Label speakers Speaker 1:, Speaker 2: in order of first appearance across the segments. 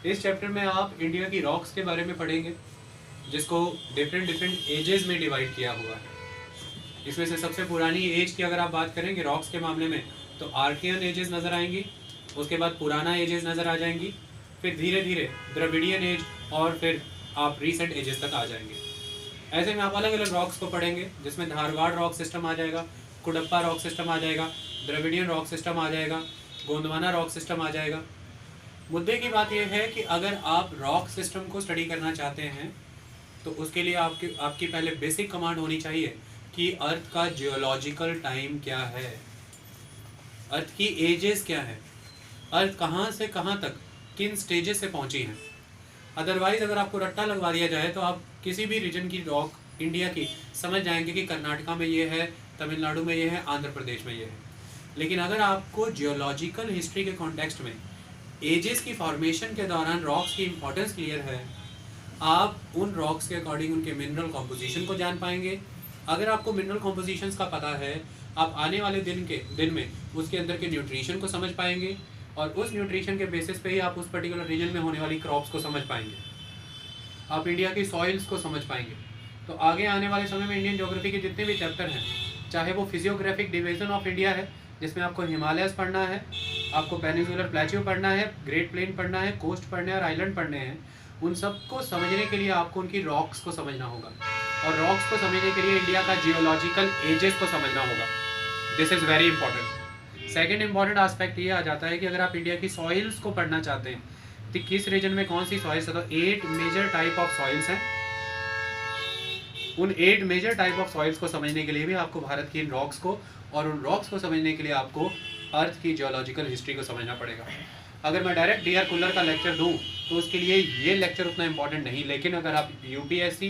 Speaker 1: इस चैप्टर में आप इंडिया की रॉक्स के बारे में पढ़ेंगे, जिसको डिफरेंट एजेस में डिवाइड किया हुआ है। इसमें से सबसे पुरानी एज की अगर आप बात करेंगे रॉक्स के मामले में, तो आर्कियन एजेस नज़र आएंगी, उसके बाद पुराना एजेस नज़र आ जाएंगी, फिर धीरे धीरे द्रविडियन एज, और फिर आप रिसेंट एजेस तक आ जाएंगे। ऐसे में आप अलग अलग रॉक्स को पढ़ेंगे, जिसमें धारवाड़ रॉक सिस्टम आ जाएगा, कुडप्पा रॉक सिस्टम आ जाएगा, द्रविडियन रॉक सिस्टम आ जाएगा, गोंदवाना रॉक सिस्टम आ जाएगा। मुद्दे की बात यह है कि अगर आप रॉक सिस्टम को स्टडी करना चाहते हैं तो उसके लिए आपकी पहले बेसिक कमांड होनी चाहिए कि अर्थ का जियोलॉजिकल टाइम क्या है, अर्थ की एजेस क्या है, अर्थ कहाँ से कहाँ तक किन स्टेजेस से पहुंची है। अदरवाइज अगर आपको रट्टा लगवा दिया जाए तो आप किसी भी रीजन की रॉक इंडिया की समझ जाएंगे कि कर्नाटका में ये है, तमिलनाडु में ये है, आंध्र प्रदेश में ये है। लेकिन अगर आपको जियोलॉजिकल हिस्ट्री के कॉन्टेक्स्ट में एजेस की फॉर्मेशन के दौरान रॉक्स की इंपॉर्टेंस क्लियर है, आप उन रॉक्स के अकॉर्डिंग उनके मिनरल कॉम्पोजिशन को जान पाएंगे। अगर आपको मिनरल कॉम्पोजिशंस का पता है, आप आने वाले दिन में उसके अंदर के न्यूट्रिशन को समझ पाएंगे, और उस न्यूट्रिशन के बेसिस पे ही आप उस पर्टिकुलर रीजन में होने वाली क्रॉप्स को समझ पाएंगे, आप इंडिया की सॉइल्स को समझ पाएंगे। तो आगे आने वाले समय में इंडियन ज्योग्राफी के जितने भी चैप्टर हैं, चाहे वो फिजियोग्राफिक डिवीजन ऑफ इंडिया है जिसमें आपको हिमालयस पढ़ना है, आपको पेनिनसुलर प्लेट्यू पढ़ना है, ग्रेट प्लेन पढ़ना है, कोस्ट पढ़ने और आइलैंड पढ़ने हैं, उन सबको समझने के लिए आपको उनकी रॉक्स को समझना होगा, और रॉक्स को समझने के लिए इंडिया का जियोलॉजिकल एजेस को समझना होगा। This is very important. Second important aspect ये आ जाता है कि अगर आप इंडिया की सॉइल्स को पढ़ना चाहते हैं तो किस रीजन में कौन सी सॉइल्स है, तो 8 मेजर टाइप ऑफ सॉइल्स हैं। उन 8 मेजर टाइप ऑफ सॉइल्स को समझने के लिए भी आपको भारत की इन रॉक्स को, और उन रॉक्स को समझने के लिए आपको अर्थ की जियोलॉजिकल हिस्ट्री को समझना पड़ेगा। अगर मैं डायरेक्ट डी आर कुल्लर का लेक्चर दूं तो उसके लिए ये लेक्चर उतना इंपॉर्टेंट नहीं, लेकिन अगर आप यूपीएससी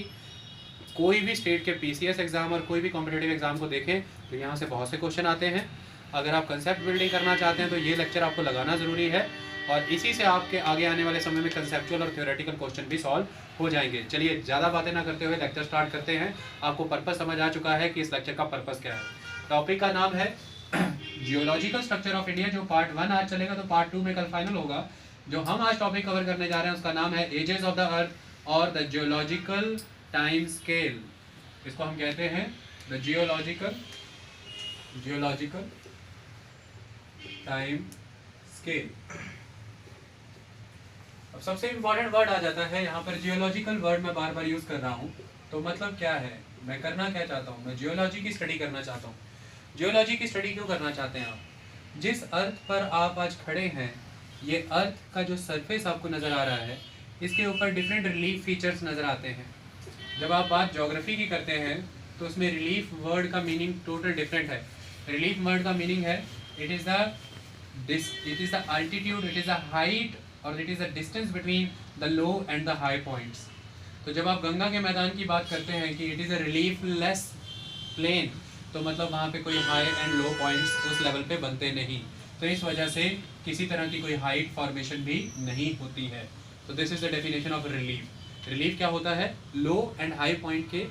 Speaker 1: कोई भी स्टेट के पीसीएस एग्जाम और कोई भी कॉम्पिटेटिव एग्जाम को देखें तो यहाँ से बहुत से क्वेश्चन आते हैं। अगर आप कंसेप्ट बिल्डिंग करना चाहते हैं तो ये लेक्चर आपको लगाना ज़रूरी है, और इसी से आपके आगे आने वाले समय में कंसेप्चुअल और थ्योरेटिकल क्वेश्चन भी सॉल्व हो जाएंगे। चलिए ज़्यादा बातें ना करते हुए लेक्चर स्टार्ट करते हैं। आपको पर्पस समझ आ चुका है कि इस लेक्चर का पर्पस क्या है। टॉपिक का नाम है जियोलॉजिकल स्ट्रक्चर ऑफ इंडिया, जो पार्ट 1 आज चलेगा, तो पार्ट 2 में कल फाइनल होगा। जो हम आज टॉपिक कवर करने जा रहे हैं उसका नाम है एजेस ऑफ द अर्थ और द जियोलॉजिकल टाइम स्केल। इसको हम कहते हैं द जियोलॉजिकल टाइम स्केल। अब सबसे इंपॉर्टेंट वर्ड आ जाता है यहाँ पर, जियोलॉजिकल वर्ड मैं बार बार यूज कर रहा हूँ, तो मतलब क्या है, मैं करना क्या चाहता हूँ, मैं जियोलॉजी की स्टडी करना चाहता हूँ। जियोलॉजी की स्टडी क्यों करना चाहते हैं आप? जिस अर्थ पर आप आज खड़े हैं, ये अर्थ का जो सरफेस आपको नज़र आ रहा है, इसके ऊपर डिफरेंट रिलीफ फीचर्स नज़र आते हैं। जब आप बात ज्योग्राफी की करते हैं तो उसमें रिलीफ वर्ड का मीनिंग टोटल डिफरेंट है। रिलीफ वर्ड का मीनिंग है it is the altitude, it is the height, और it is the distance between the low and the high points. तो जब आप गंगा के मैदान की बात करते हैं कि इट इज़ अ रिलीफलेस प्लेन, तो मतलब वहाँ पे कोई हाई एंड लो पॉइंट्स उस लेवल पे बनते नहीं, तो इस वजह से किसी तरह की कोई हाइट फॉर्मेशन भी नहीं होती है। तो this is the definition of relief. Relief क्या होता है? लो एंड हाई पॉइंट के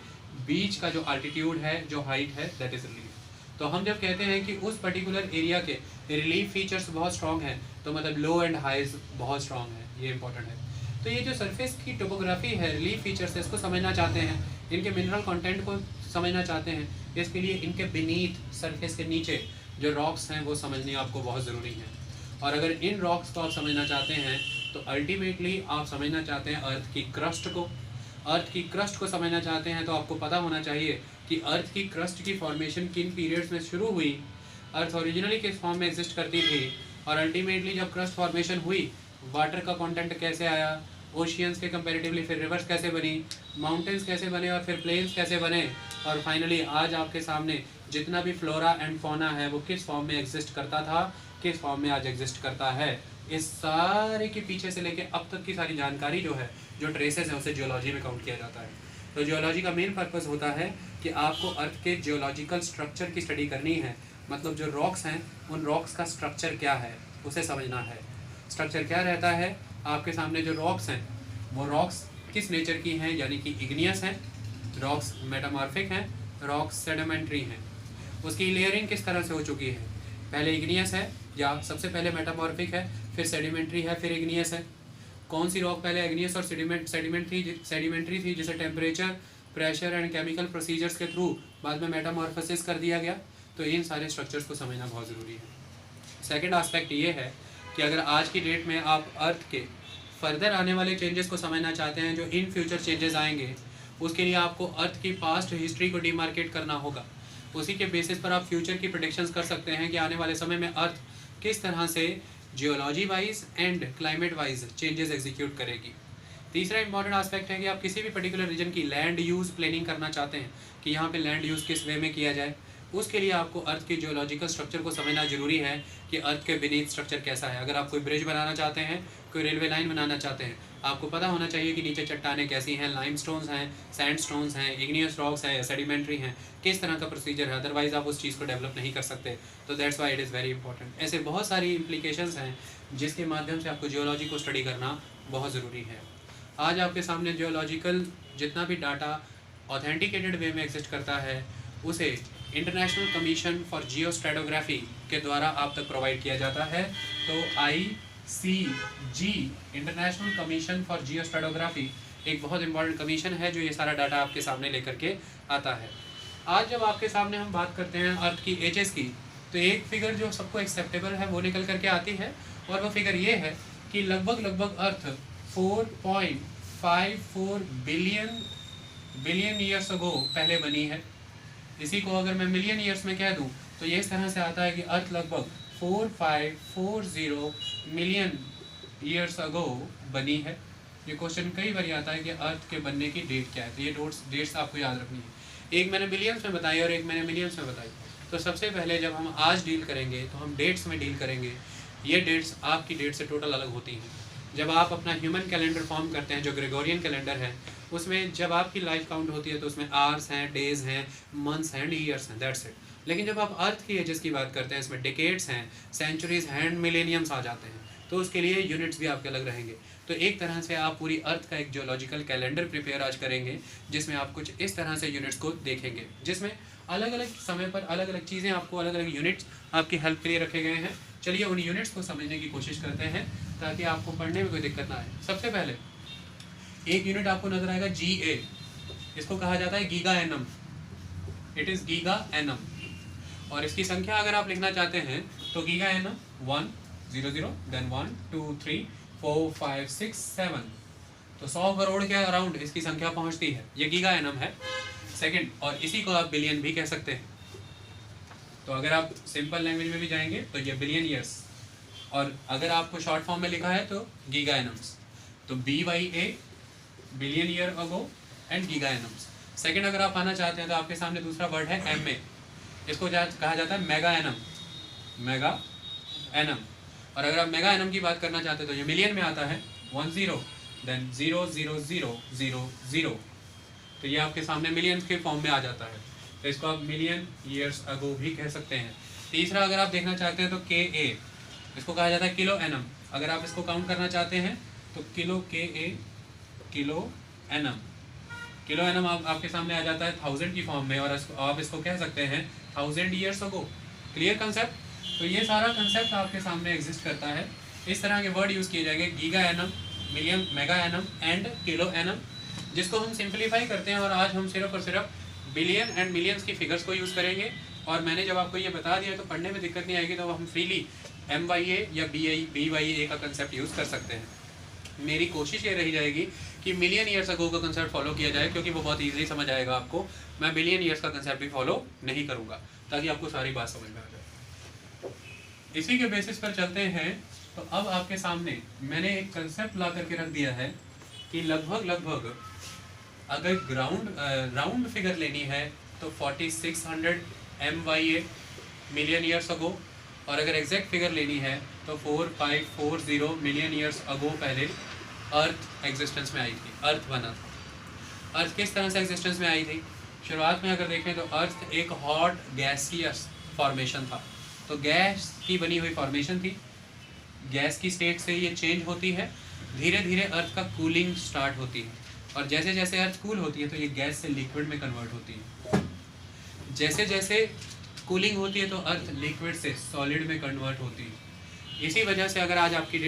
Speaker 1: बीच का जो अल्टीट्यूड है, जो हाइट है, दैट इज़ रिलीफ। तो हम जब कहते हैं कि उस पर्टिकुलर एरिया के रिलीफ फीचर्स बहुत स्ट्रॉन्ग हैं, तो मतलब लो एंड हाइज बहुत स्ट्रॉन्ग है, ये इंपॉर्टेंट है। तो ये जो सरफेस की टोपोग्राफी है, रिलीफ फीचर्स है, इसको समझना चाहते हैं, इनके मिनरल कंटेंट को समझना चाहते हैं, इसके लिए इनके बीनीथ, सरफेस के नीचे जो रॉक्स हैं वो समझने आपको बहुत ज़रूरी है। और अगर इन रॉक्स को आप समझना चाहते हैं तो अल्टीमेटली आप समझना चाहते हैं अर्थ की क्रस्ट को। अर्थ की क्रस्ट को समझना चाहते हैं तो आपको पता होना चाहिए कि अर्थ की क्रस्ट की फॉर्मेशन किन पीरियड्स में शुरू हुई, अर्थ ओरिजिनली किस फॉर्म में एग्जिस्ट करती थी, और अल्टीमेटली जब क्रस्ट फॉर्मेशन हुई वाटर का कंटेंट कैसे आया, ओशियंस के कंपैरेटिवली फिर रिवर्स कैसे बनी, माउंटेन्स कैसे बने, और फिर प्लेन्स कैसे बने, और फाइनली आज आपके सामने जितना भी फ्लोरा एंड फौना है वो किस फॉर्म में एग्जिस्ट करता था, किस फॉर्म में आज एग्जिस्ट करता है। इस सारे के पीछे से लेके अब तक की सारी जानकारी जो है, जो ट्रेसेस हैं, उसे जियोलॉजी में काउंट किया जाता है। तो जियोलॉजी का मेन पर्पस होता है कि आपको अर्थ के जियोलॉजिकल स्ट्रक्चर की स्टडी करनी है, मतलब जो रॉक्स हैं उन रॉक्स का स्ट्रक्चर क्या है उसे समझना है। स्ट्रक्चर क्या रहता है, आपके सामने जो रॉक्स हैं वो रॉक्स किस नेचर की हैं, यानी कि इग्नियस हैं, रॉक्स मेटामॉर्फिक हैं, रॉक्स सेडिमेंट्री हैं, उसकी लेयरिंग किस तरह से हो चुकी है, पहले इग्नियस है या सबसे पहले मेटामॉर्फिक है, फिर सेडिमेंट्री है, फिर इग्नियस है। कौन सी रॉक पहले एग्नियस और सेडिमेंट्री थी जिसे temperature, pressure and chemical procedures के थ्रू बाद में मेटामॉर्फोसिस कर दिया गया। तो इन सारे स्ट्रक्चर्स को समझना बहुत ज़रूरी है। सेकेंड आस्पेक्ट ये है कि अगर आज की डेट में आप अर्थ के फर्दर आने वाले चेंजेस को समझना चाहते हैं, जो इन फ्यूचर चेंजेस आएंगे, उसके लिए आपको अर्थ की पास्ट हिस्ट्री को डिमार्केट करना होगा। उसी के बेसिस पर आप फ्यूचर की प्रेडिक्शंस कर सकते हैं कि आने वाले समय में अर्थ किस तरह से geology wise and climate wise changes execute करेगी। तीसरा इंपॉर्टेंट आस्पेक्ट है कि आप किसी भी पर्टिकुलर रीजन की लैंड यूज़ प्लानिंग करना चाहते हैं कि यहाँ पे लैंड यूज़ किस वे में किया जाए, उसके लिए आपको अर्थ की जियोलॉजिकल स्ट्रक्चर को समझना जरूरी है कि अर्थ के बीनीथ स्ट्रक्चर कैसा है। अगर आप कोई ब्रिज बनाना चाहते हैं, कोई रेलवे लाइन बनाना चाहते हैं, आपको पता होना चाहिए कि नीचे चट्टानें कैसी हैं, लाइमस्टोन्स हैं, सैंडस्टोन्स हैं, इग्नियस रॉक्स हैं, सेडिमेंट्री हैं, किस तरह का प्रोसीजर है, अदरवाइज आप उस चीज़ को डेवलप नहीं कर सकते। तो that's why it is very important. ऐसे बहुत सारी इम्प्लीकेशंस हैं जिसके माध्यम से आपको जियोलॉजी को स्टडी करना बहुत ज़रूरी है। आज आपके सामने जियोलॉजिकल जितना भी डाटा ऑथेंटिकेटेड वे में एग्जिस्ट करता है, उसे इंटरनेशनल कमीशन फॉर जियोस्ट्रेटोग्राफी के द्वारा आप तक प्रोवाइड किया जाता है। तो ICG इंटरनेशनल कमीशन फॉर जियोस्ट्रेटोग्राफी एक बहुत इंपॉर्टेंट कमीशन है जो ये सारा डाटा आपके सामने लेकर के आता है। आज जब आपके सामने हम बात करते हैं अर्थ की एजेस की, तो एक फिगर जो सबको एक्सेप्टेबल है वो निकल करके आती है, और वो फिगर ये है कि लगभग अर्थ 4.54 बिलियन ईयर्स अगो पहले बनी है। इसी को अगर मैं मिलियन ईयर्स में कह दूं तो ये इस तरह से आता है कि अर्थ लगभग 4540 मिलियन ईयर्स अगो बनी है। ये क्वेश्चन कई बार आता है कि अर्थ के बनने की डेट क्या है, तो ये डेट्स आपको याद रखनी है। एक मैंने बिलियंस में बताई और एक मैंने मिलियंस में बताई। तो सबसे पहले जब हम आज डील करेंगे तो हम डेट्स में डील करेंगे। ये डेट्स आपकी डेट से टोटल अलग होती हैं। जब आप अपना ह्यूमन कैलेंडर फॉर्म करते हैं जो ग्रेगोरियन कैलेंडर है, उसमें जब आपकी लाइफ काउंट होती है तो उसमें आवर्स हैं, डेज हैं, मंथ्स हैं, ईयर्स हैं, दैट्स इट। लेकिन जब आप अर्थ की एजेस की बात करते हैं, इसमें डिकेड्स हैं, सेंचुरीज हैं, मिलेनियम्स आ जाते हैं, तो उसके लिए यूनिट्स भी आपके अलग रहेंगे। तो एक तरह से आप पूरी अर्थ का एक जियोलॉजिकल कैलेंडर प्रिपेयर आज करेंगे जिसमें आप कुछ इस तरह से यूनिट्स को देखेंगे, जिसमें अलग अलग समय पर अलग अलग चीज़ें आपको अलग अलग यूनिट्स आपकी हेल्प के लिए रखे गए हैं। चलिए उन यूनिट्स को समझने की कोशिश करते हैं ताकि आपको पढ़ने में कोई दिक्कत ना आए। सबसे पहले एक यूनिट आपको नजर आएगा GA, इसको कहा जाता है giga annum. It is giga annum, और इसकी संख्या अगर आप लिखना चाहते हैं तो गीगा एनम 100, देन 1 2 3 4 5 6 7, तो 100 करोड़ के अराउंड इसकी संख्या पहुंचती है। ये गीगा एनम है। सेकंड, और इसी को आप बिलियन भी कह सकते हैं। तो अगर आप सिंपल लैंग्वेज में भी जाएंगे तो ये बिलियन ईयर्स, और अगर आपको शॉर्ट फॉर्म में लिखा है तो गीगा एनम्स, तो BYA billion year ago and giga annums. Second, अगर आप आना चाहते हैं तो आपके सामने दूसरा वर्ड है MA, इसको कहा जाता है मेगा एनम, मेगा एनम। और अगर आप मेगा एनम की बात करना चाहते हैं तो ये मिलियन में आता है 10, देन 00000, तो ये आपके सामने मिलियन के फॉर्म में आ जाता है। तो इसको आप मिलियन ईयर्स अगो भी कह सकते हैं। तीसरा, अगर आप देखना चाहते हैं तो KA, इसको कहा जाता है किलो एनम। अगर आप इसको काउंट करना चाहते हैं तो किलो KA, किलो एनम आपके सामने आ जाता है 1000 की फॉर्म में, और आप इसको कह सकते हैं 1000 ईयर्स अगो। Clear concept? तो ये सारा कंसेप्ट आपके सामने एग्जिस्ट करता है। इस तरह के वर्ड यूज़ किए जाएंगे, giga annum, million, mega annum and kilo annum, जिसको हम सिंप्लीफाई करते हैं। और आज हम सिर्फ और सिर्फ बिलियन एंड मिलियंस की फिगर्स को यूज़ करेंगे। और मैंने जब आपको ये बता दिया तो पढ़ने में दिक्कत नहीं आएगी, तो हम फ्रीली MYA या BYA का कंसेप्ट यूज़ कर सकते हैं। मेरी कोशिश ये रही जाएगी कि मिलियन ईयर्स अगो का कंसेप्ट फॉलो किया जाए, क्योंकि वो बहुत ईजिली समझ आएगा आपको। मैं बिलियन ईयर्स का कंसेप्ट भी फॉलो नहीं करूँगा, ताकि आपको सारी बात समझ में आ जाए। इसी के बेसिस पर चलते हैं। तो अब आपके सामने मैंने एक कंसेप्ट ला करके रख दिया है कि लगभग अगर राउंड फिगर लेनी है तो 4600 MYA मिलियन ईयर्स अगो, और अगर एग्जैक्ट फिगर लेनी है तो 4540 मिलियन ईयर्स अगो पहले अर्थ एग्जिस्टेंस में आई थी, अर्थ बना था। अर्थ किस तरह से एग्जिस्टेंस में आई थी? शुरुआत में अगर देखें तो अर्थ एक हॉट गैसियस फॉर्मेशन था। तो गैस की बनी हुई फॉर्मेशन थी। गैस की स्टेट से ये चेंज होती है, धीरे धीरे अर्थ का कूलिंग स्टार्ट होती है, और जैसे जैसे अर्थ कूल होती है तो ये गैस से लिक्विड में कन्वर्ट होती है। जैसे जैसे कूलिंग होती है तो अर्थ लिक्विड से सॉलिड में कन्वर्ट होती है। इसी वजह से अगर आज की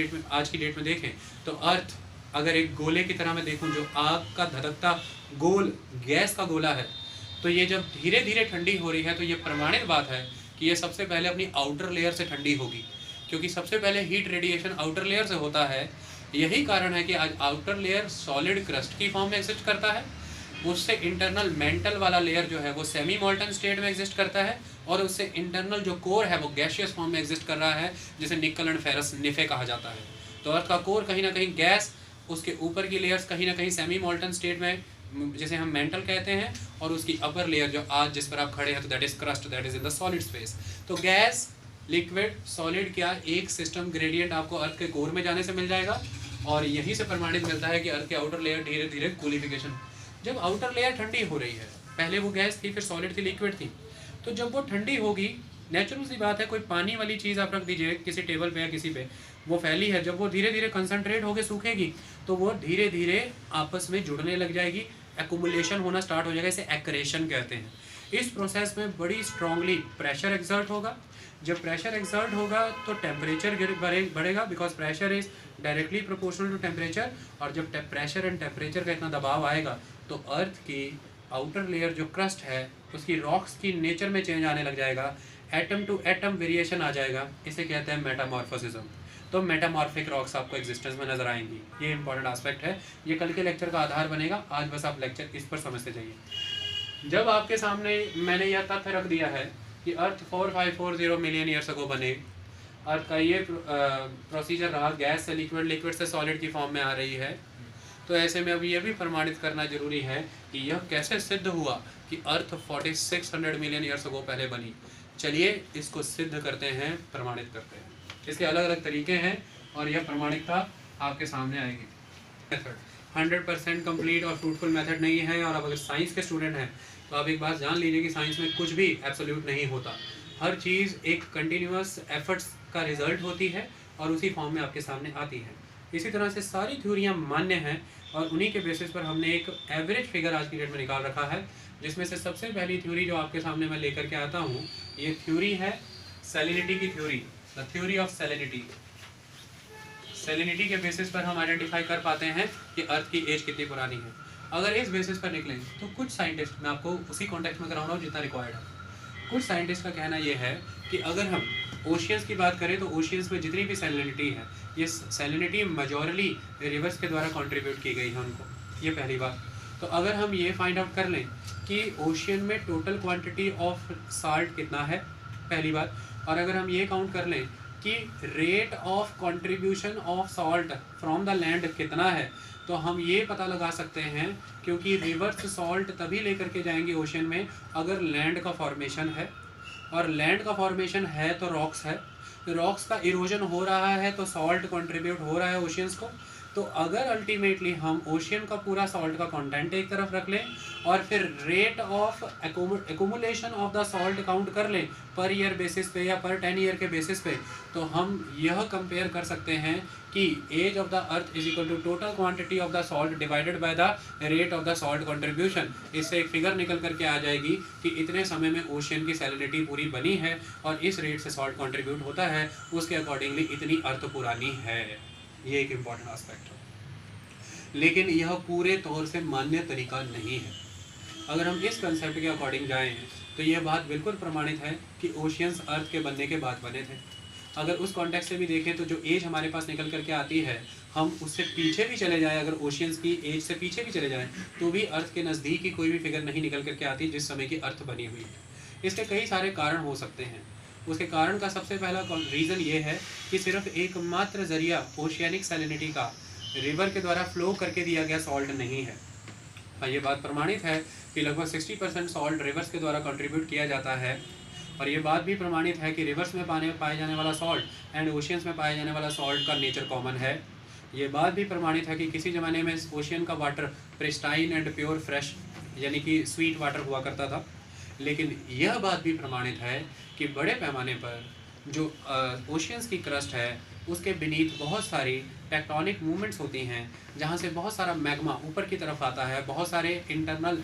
Speaker 1: डेट में देखें तो अर्थ अगर एक गोले की तरह मैं देखूं, जो आग का धधकता गोल गैस का गोला है, तो ये जब धीरे धीरे ठंडी हो रही है तो ये प्रमाणित बात है कि ये सबसे पहले अपनी आउटर लेयर से ठंडी होगी, क्योंकि सबसे पहले हीट रेडिएशन आउटर लेयर से होता है। यही कारण है कि आज आउटर लेयर सॉलिड क्रस्ट की फॉर्म में एग्जिस्ट करता है, उससे इंटरनल मेंटल वाला लेयर जो है वो सेमी मोल्टन स्टेट में एग्जिस्ट करता है, और उससे इंटरनल जो कोर है वो गैशियस फॉर्म में एग्जिस्ट कर रहा है, जिसे निकल एंड फेरस निफे कहा जाता है। तो अर्थ का कोर कहीं ना कहीं गैस, उसके ऊपर की लेयर्स कहीं ना कहीं सेमी मोल्टन स्टेट में, जिसे हम मेंटल कहते हैं, और उसकी अपर लेयर जो आज जिस पर आप खड़े हैं तो that is crust, that is in the solid space. तो गैस, लिक्विड, सॉलिड क्या एक सिस्टम ग्रेडियंट आपको अर्थ के कोर में जाने से मिल जाएगा, और यहीं से प्रमाणित मिलता है कि अर्थ के आउटर लेयर धीरे धीरे कूलिफिकेशन। जब आउटर लेयर ठंडी हो रही है, पहले वो गैस थी, फिर सॉलिड थी, लिक्विड थी, तो जब वो ठंडी होगी, नेचुरल सी बात है, कोई पानी वाली चीज़ आप रख दीजिए किसी टेबल पे या किसी पे, वो फैली है, जब वो धीरे धीरे कंसनट्रेट होकर सूखेगी तो वो धीरे धीरे आपस में जुड़ने लग जाएगी, एक्यूमुलेशन होना स्टार्ट हो जाएगा, इसे एक्रेशन कहते हैं। इस प्रोसेस में बड़ी स्ट्रांगली प्रेशर एक्सर्ट होगा। जब प्रेशर एक्सर्ट होगा तो टेम्परेचर बढ़ेगा, because pressure is directly proportional to temperature, और जब प्रेशर एंड टेम्परेचर का इतना दबाव आएगा तो अर्थ की आउटर लेयर जो क्रस्ट है उसकी रॉक्स की नेचर में चेंज आने लग जाएगा, एटम टू एटम वेरिएशन आ जाएगा, इसे कहते हैं मेटामॉर्फोसिज्म। तो मेटामॉर्फिक रॉक्स आपको एग्जिस्टेंस में नजर आएंगी। ये इंपॉर्टेंट एस्पेक्ट है, ये कल के लेक्चर का आधार बनेगा, आज बस आप लेक्चर इस पर समझते जाइए। जब आपके सामने मैंने यह तथ्य रख दिया है कि अर्थ 4540 मिलियन ईयर्स अगो बने, अर्थ का ये प्रोसीजर रहा, गैस से लिक्विड, लिक्विड से सॉलिड की फॉर्म में आ रही है, तो ऐसे में अब ये भी प्रमाणित करना जरूरी है कि यह कैसे सिद्ध हुआ कि अर्थ 4600 मिलियन ईयर्स अगो पहले बनी। चलिए इसको सिद्ध करते हैं, प्रमाणित करते हैं। इसके अलग अलग तरीके हैं और यह प्रमाणिकता आपके सामने आएगी। मेथड 100% कंप्लीट और फ्रूटफुल मेथड नहीं है, और अब अगर साइंस के स्टूडेंट हैं तो आप एक बात जान लीजिए कि साइंस में कुछ भी एब्सोल्यूट नहीं होता, हर चीज़ एक कंटिन्यूअस एफर्ट्स का रिजल्ट होती है और उसी फॉर्म में आपके सामने आती है। इसी तरह से सारी थ्योरियाँ मान्य हैं और उन्हीं के बेसिस पर हमने एक एवरेज फिगर आज की डेट में निकाल रखा है, जिसमें से सबसे पहली थ्योरी जो आपके सामने मैं लेकर के आता हूँ, ये थ्योरी है सैलिनिटी की theory, the theory of salinity. Salinity के बेसिस पर हम आइडेंटिफाई कर पाते हैं कि अर्थ की एज कितनी पुरानी है। अगर इस बेसिस पर निकलें तो कुछ साइंटिस्ट, मैं आपको उसी कॉन्टेक्स्ट में कराऊंगा जितना रिक्वायर्ड है, कुछ साइंटिस्ट का कहना यह है कि अगर हम ओशियंस की बात करें तो ओशियंस में जितनी भी सैलिनिटी है, ये सैलिनिटी मेजॉरली रिवर्स के द्वारा कंट्रीब्यूट की गई है उनको, ये पहली बात। तो अगर हम ये फाइंड आउट कर लें कि ओशियन में टोटल क्वांटिटी ऑफ साल्ट कितना है, पहली बात, और अगर हम ये काउंट कर लें कि rate of contribution of salt from the land कितना है, तो हम ये पता लगा सकते हैं, क्योंकि रिवर्स सॉल्ट तभी लेकर के जाएंगे ओशन में अगर लैंड का फॉर्मेशन है, और लैंड का फॉर्मेशन है तो रॉक्स है, रॉक्स का इरोजन हो रहा है तो सॉल्ट कंट्रीब्यूट हो रहा है ओशियंस को। तो अगर अल्टीमेटली हम ओशियन का पूरा सॉल्ट का कंटेंट एक तरफ रख लें और फिर rate of accumulation of the salt count कर लें पर ईयर बेसिस पे या पर 10 ईयर के बेसिस पे, तो हम यह कंपेयर कर सकते हैं कि age of the earth is equal to total quantity of the salt divided by the rate of the salt contribution. इससे एक फिगर निकल करके आ जाएगी कि इतने समय में ओशियन की सैलिनिटी पूरी बनी है और इस रेट से सॉल्ट कंट्रीब्यूट होता है, उसके अकॉर्डिंगली इतनी अर्थ पुरानी है। ये एक इम्पॉर्टेंट एस्पेक्ट है, लेकिन यह पूरे तौर से मान्य तरीका नहीं है। अगर हम इस कंसेप्ट के अकॉर्डिंग जाएं तो यह बात बिल्कुल प्रमाणित है कि ओशियंस अर्थ के बनने के बाद बने थे। अगर उस कॉन्टेक्स्ट से भी देखें तो जो एज हमारे पास निकल करके आती है, हम उससे पीछे भी चले जाएं, अगर ओशियंस की एज से पीछे भी चले जाएं तो भी अर्थ के नज़दीक ही कोई भी फिगर नहीं निकल करके आती जिस समय की अर्थ बनी हुई है। इसके कई सारे कारण हो सकते हैं। उसके कारण का सबसे पहला रीज़न ये है कि सिर्फ एकमात्र जरिया ओशियानिक सैलिनिटी का रिवर के द्वारा फ्लो करके दिया गया सॉल्ट नहीं है। ये बात प्रमाणित है कि लगभग 60% सॉल्ट रिवर्स के द्वारा कंट्रीब्यूट किया जाता है, और ये बात भी प्रमाणित है कि रिवर्स में पाए जाने वाला सॉल्ट एंड ओशियंस में पाए जाने वाला सॉल्ट का नेचर कॉमन है। ये बात भी प्रमाणित है कि किसी ज़माने में ओशियन का water pristine and pure fresh यानी कि स्वीट वाटर हुआ करता था, लेकिन यह बात भी प्रमाणित है कि बड़े पैमाने पर जो ओशियंस की क्रस्ट है उसके बीनीथ बहुत सारी टेक्टोनिक मूवमेंट्स होती हैं, जहाँ से बहुत सारा मैग्मा ऊपर की तरफ आता है, बहुत सारे इंटरनल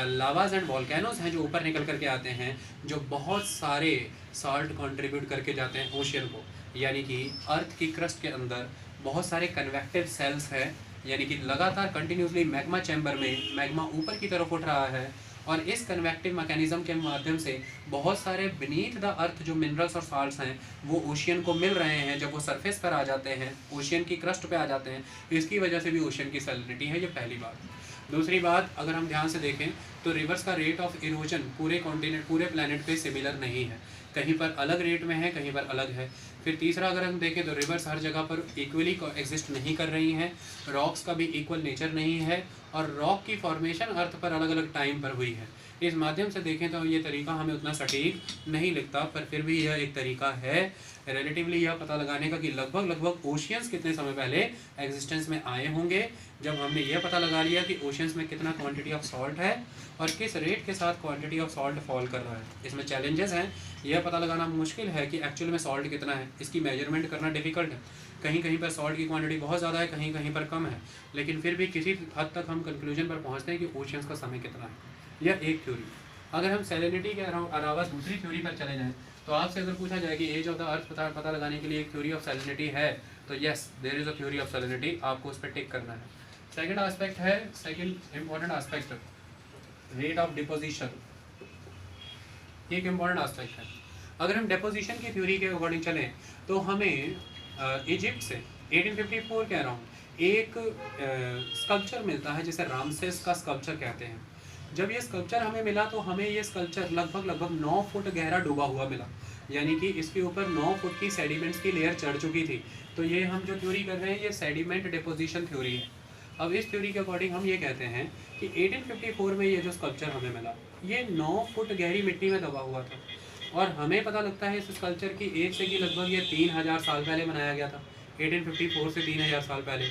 Speaker 1: लावाज एंड वॉल्केनोज हैं जो ऊपर निकल करके आते हैं, जो बहुत सारे सॉल्ट कंट्रीब्यूट करके जाते हैं ओशियन को। यानी कि अर्थ की क्रस्ट के अंदर बहुत सारे कन्वेक्टिव सेल्स हैं यानी कि लगातार कंटिन्यूसली मैग्मा चैम्बर में मैग्मा ऊपर की तरफ उठ रहा है, और इस कन्वेक्टिव मैकेनिज्म के माध्यम से बहुत सारे बीनीथ द अर्थ जो मिनरल्स और सॉल्ट्स हैं वो ओशियन को मिल रहे हैं। जब वो सरफेस पर आ जाते हैं, ओशियन की क्रस्ट पे आ जाते हैं, इसकी वजह से भी ओशियन की सैलिनिटी है। ये पहली बात। दूसरी बात, अगर हम ध्यान से देखें तो रिवर्स का रेट ऑफ इरोजन पूरे कॉन्टिनेंट, पूरे प्लैनेट पे सिमिलर नहीं है, कहीं पर अलग रेट में है, कहीं पर अलग है। फिर तीसरा, अगर हम देखें तो रिवर्स हर जगह पर इक्वली एग्जिस्ट नहीं कर रही हैं, रॉक्स का भी इक्वल नेचर नहीं है, और रॉक की फॉर्मेशन अर्थ पर अलग अलग टाइम पर हुई है। इस माध्यम से देखें तो ये तरीका हमें उतना सटीक नहीं लगता, पर फिर भी यह एक तरीका है रिलेटिवली यह पता लगाने का कि लगभग ओशियंस कितने समय पहले एग्जिस्टेंस में आए होंगे। जब हमने यह पता लगा लिया कि ओशियंस में कितना क्वांटिटी ऑफ सॉल्ट है और किस रेट के साथ क्वांटिटी ऑफ सॉल्ट फॉल कर रहा है, इसमें चैलेंजेस हैं। यह पता लगाना मुश्किल है कि एक्चुअल में सॉल्ट कितना है, इसकी मेजरमेंट करना डिफिकल्ट है। कहीं कहीं पर सॉल्ट की क्वांटिटी बहुत ज़्यादा है, कहीं कहीं पर कम है, लेकिन फिर भी किसी हद तक हम कंक्लूजन पर पहुँचते हैं कि ओशियंस का समय कितना है। यह एक थ्योरी। अगर हम सैलिनिटी के अलावा दूसरी थ्योरी पर चले जाएँ तो आपसे अगर पूछा जाए कि एज ऑफ द अर्थ पता लगाने के लिए एक थ्योरी ऑफ सैलिनिटी है, तो yes, there is a theory of salinity, आपको उस पर टिक करना है। सेकंड एस्पेक्ट है, second important aspect, rate of deposition. एक इम्पॉर्टेंट एस्पेक्ट है। अगर हम डिपोजिशन की थ्योरी के अकॉर्डिंग चलें तो हमें इजिप्ट से 1854 के अराउंड एक स्कल्पचर मिलता है जिसे रामसेस का स्कल्पचर कहते हैं। जब ये स्कल्पचर हमें मिला तो हमें ये स्कल्पचर लगभग 9 फुट गहरा डूबा हुआ मिला, यानी कि इसके ऊपर 9 फुट की सेडिमेंट्स की लेयर चढ़ चुकी थी। तो ये हम जो थ्योरी कर रहे हैं ये सेडिमेंट डिपोजिशन थ्योरी है। अब इस थ्योरी के अकॉर्डिंग हम ये कहते हैं कि 1854 में ये जो स्कल्पचर हमें मिला ये 9 फुट गहरी मिट्टी में दबा हुआ था, और हमें पता लगता है इस स्कल्पचर की एज से कि लगभग ये 3000 साल पहले बनाया गया था। 1854 से 3000 साल पहले,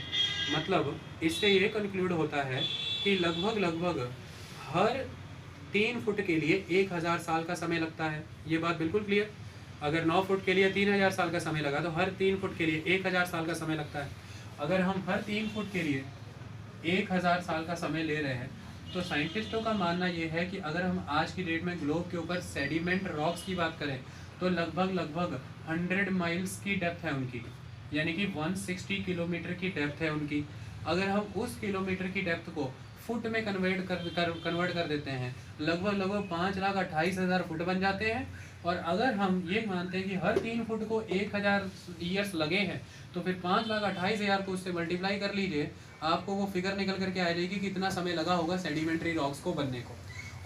Speaker 1: मतलब इससे ये कंक्लूड होता है कि लगभग हर 3 फुट के लिए 1000 साल का समय लगता है। ये बात बिल्कुल क्लियर। अगर 9 फुट के लिए 3000 साल का समय लगा तो हर 3 फुट के लिए 1000 साल का समय लगता है। अगर हम हर 3 फुट के लिए 1000 साल का समय ले रहे हैं तो साइंटिस्टों का मानना ये है कि अगर हम आज की डेट में ग्लोब के ऊपर सेडिमेंट रॉक्स की बात करें तो लगभग 100 माइल्स की डेप्थ है उनकी, यानी कि 160 किलोमीटर की डेप्थ है उनकी। अगर हम उस किलोमीटर की डेप्थ को फुट में कन्वर्ट कर देते हैं, लगभग 5,28,000 फुट बन जाते हैं। और अगर हम ये मानते हैं कि हर 3 फुट को 1000 ईयर्स लगे हैं तो फिर 5,28,000 को उससे मल्टीप्लाई कर लीजिए, आपको वो फिगर निकल करके आ जाएगी कि कितना समय लगा होगा सेडिमेंट्री रॉक्स को बनने को।